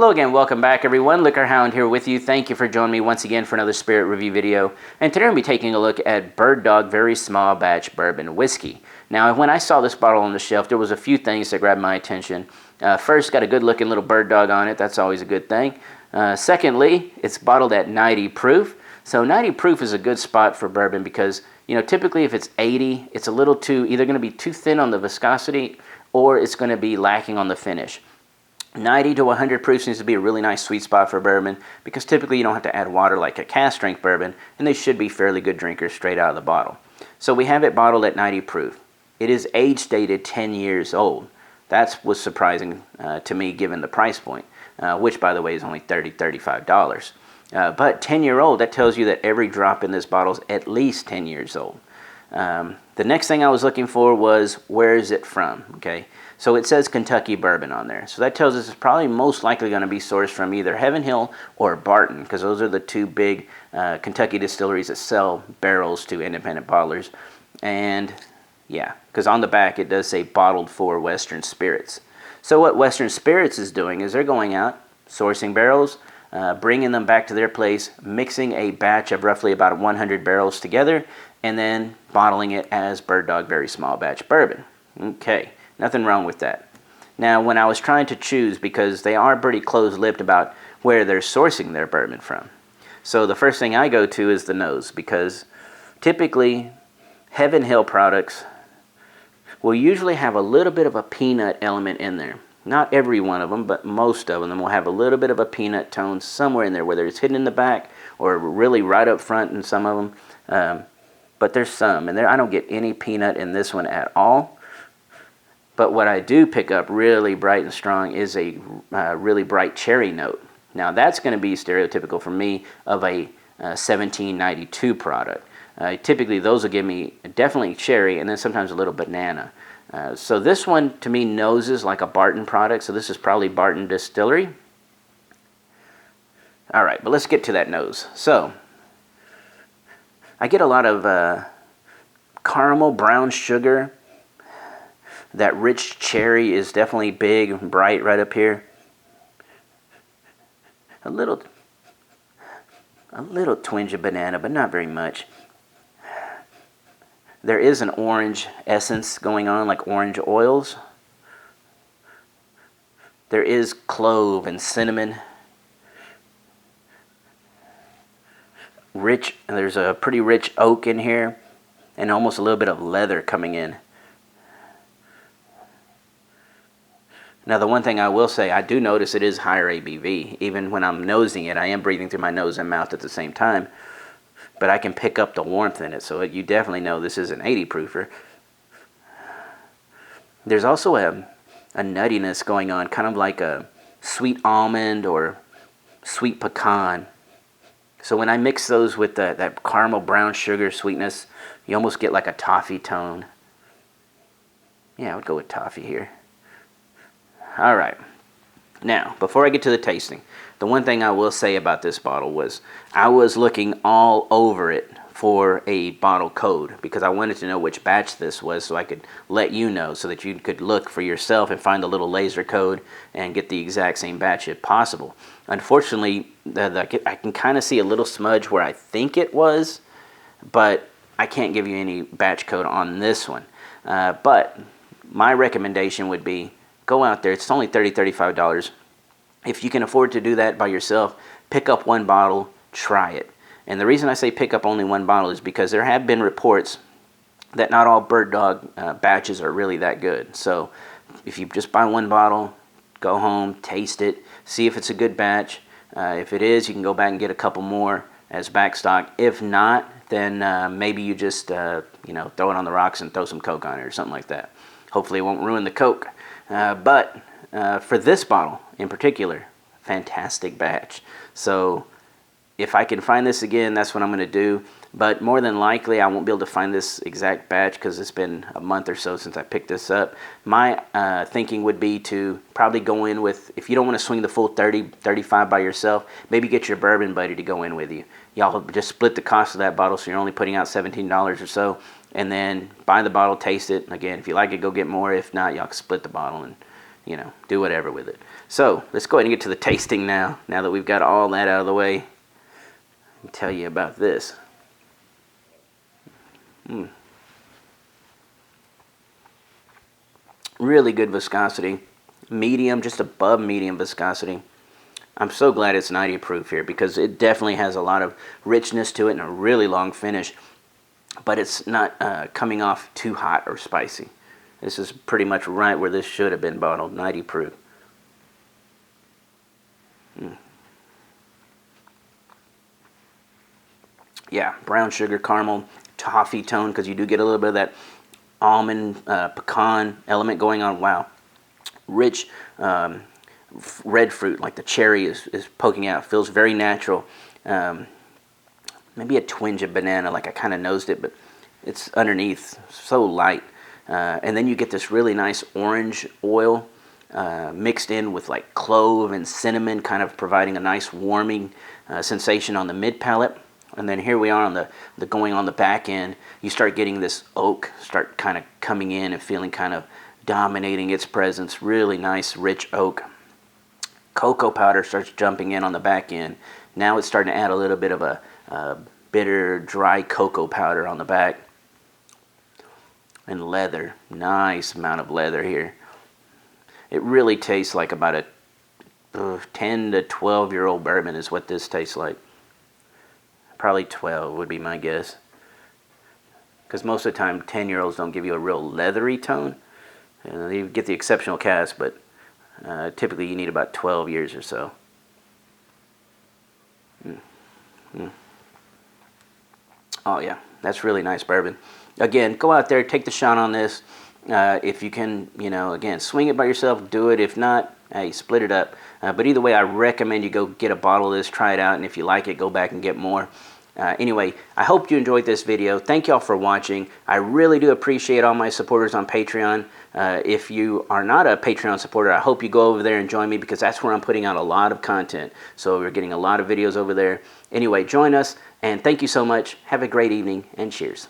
Hello again, welcome back everyone. Liquorhound here with you. Thank you for joining me once again for another spirit review video. And today I'm going to be taking a look at Bird Dog Very Small Batch Bourbon Whiskey. Now when I saw this bottle on the shelf, there was a few things that grabbed my attention. First, got a good looking little bird dog on it. That's always a good thing. Secondly, it's bottled at 90 proof. So 90 proof is a good spot for bourbon because, you know, typically if it's 80, it's a little too, either going to be too thin on the viscosity or it's going to be lacking on the finish. 90 to 100 proof seems to be a really nice sweet spot for bourbon because typically you don't have to add water like a cask strength bourbon, and they should be fairly good drinkers straight out of the bottle. So we have it bottled at 90 proof. It is age stated 10 years old. That was surprising to me given the price point, which by the way is only $35. But 10-year-old, that tells you that every drop in this bottle is at least 10 years old. The next thing I was looking for was where is it from, okay? So it says Kentucky Bourbon on there. So that tells us it's probably most likely going to be sourced from either Heaven Hill or Barton, because those are the two big Kentucky distilleries that sell barrels to independent bottlers. And yeah, because on the back it does say bottled for Western Spirits. So what Western Spirits is doing is they're going out, sourcing barrels, bringing them back to their place, mixing a batch of roughly about 100 barrels together, and then bottling it as Bird Dog Very Small Batch Bourbon. Okay. Nothing wrong with that. Now, when I was trying to choose, because they are pretty close-lipped about where they're sourcing their bourbon from. So the first thing I go to is the nose, because typically Heaven Hill products will usually have a little bit of a peanut element in there. Not every one of them, but most of them will have a little bit of a peanut tone somewhere in there, whether it's hidden in the back or really right up front in some of them. But there's some, and I don't get any peanut in this one at all. But what I do pick up really bright and strong is a really bright cherry note. Now that's going to be stereotypical for me of a 1792 product. Typically those will give me definitely cherry and then sometimes a little banana. So this one to me noses like a Barton product, so this is probably Barton Distillery. Alright, but let's get to that nose. So I get a lot of caramel, brown sugar. That rich cherry is definitely big and bright right up here. A little twinge of banana, but not very much. There is an orange essence going on, like orange oils. There is clove and cinnamon. Rich, and there's a pretty rich oak in here, and almost a little bit of leather coming in. Now the one thing I will say, I do notice it is higher ABV. Even when I'm nosing it, I am breathing through my nose and mouth at the same time. But I can pick up the warmth in it, so you definitely know this is an 80 proofer. There's also a nuttiness going on, kind of like a sweet almond or sweet pecan. So when I mix those with that caramel brown sugar sweetness, you almost get like a toffee tone. Yeah, I would go with toffee here. Alright, now before I get to the tasting, the one thing I will say about this bottle was I was looking all over it for a bottle code because I wanted to know which batch this was so I could let you know so that you could look for yourself and find the little laser code and get the exact same batch if possible. Unfortunately, I can kind of see a little smudge where I think it was, but I can't give you any batch code on this one. But my recommendation would be go out there. It's only $35. If you can afford to do that by yourself, pick up one bottle, try it. And the reason I say pick up only one bottle is because there have been reports that not all Bird Dog batches are really that good. So if you just buy one bottle, go home, taste it, see if it's a good batch. If it is, you can go back and get a couple more as backstock. If not, then maybe you just throw it on the rocks and throw some Coke on it or something like that. Hopefully it won't ruin the Coke. But for this bottle in particular, fantastic batch. So if I can find this again, that's what I'm going to do. But more than likely, I won't be able to find this exact batch because it's been a month or so since I picked this up. My thinking would be to probably go in with, if you don't want to swing the full 30, 35 by yourself, maybe get your bourbon buddy to go in with you. Y'all just split the cost of that bottle so you're only putting out $17 or so. And then buy the bottle, taste it. Again, if you like it, go get more. If not, y'all can split the bottle and you know, do whatever with it. So let's go ahead and get to the tasting now that we've got all that out of the way. I'll tell you about this. Really good viscosity. Medium, just above medium viscosity. I'm so glad it's 90 proof here, because it definitely has a lot of richness to it and a really long finish. But it's not coming off too hot or spicy. This is pretty much right where this should have been bottled, 90 proof. Yeah, brown sugar, caramel, toffee tone, because you do get a little bit of that almond, pecan element going on. Wow. Rich red fruit, like the cherry is poking out. Feels very natural. Maybe a twinge of banana, like I kind of nosed it, but it's underneath, so light. And then you get this really nice orange oil mixed in with like clove and cinnamon, kind of providing a nice warming sensation on the mid palate. And then here we are on the going on the back end. You start getting this oak start kind of coming in and feeling kind of dominating its presence. Really nice, rich oak. Cocoa powder starts jumping in on the back end. Now it's starting to add a little bit of a bitter, dry cocoa powder on the back. And leather. Nice amount of leather here. It really tastes like about a 10 to 12-year-old bourbon is what this tastes like. Probably 12 would be my guess. Because most of the time, 10-year-olds don't give you a real leathery tone. You get the exceptional cast, but typically you need about 12 years or so. Oh yeah, that's really nice bourbon. Again, go out there, take the shot on this. If you can, you know, again, swing it by yourself, do it. If not, hey, split it up. But either way, I recommend you go get a bottle of this, try it out, and if you like it, go back and get more. Anyway, I hope you enjoyed this video. Thank y'all for watching. I really do appreciate all my supporters on Patreon. If you are not a Patreon supporter, I hope you go over there and join me, because that's where I'm putting out a lot of content. So we're getting a lot of videos over there. Anyway, join us, and thank you so much. Have a great evening, and cheers.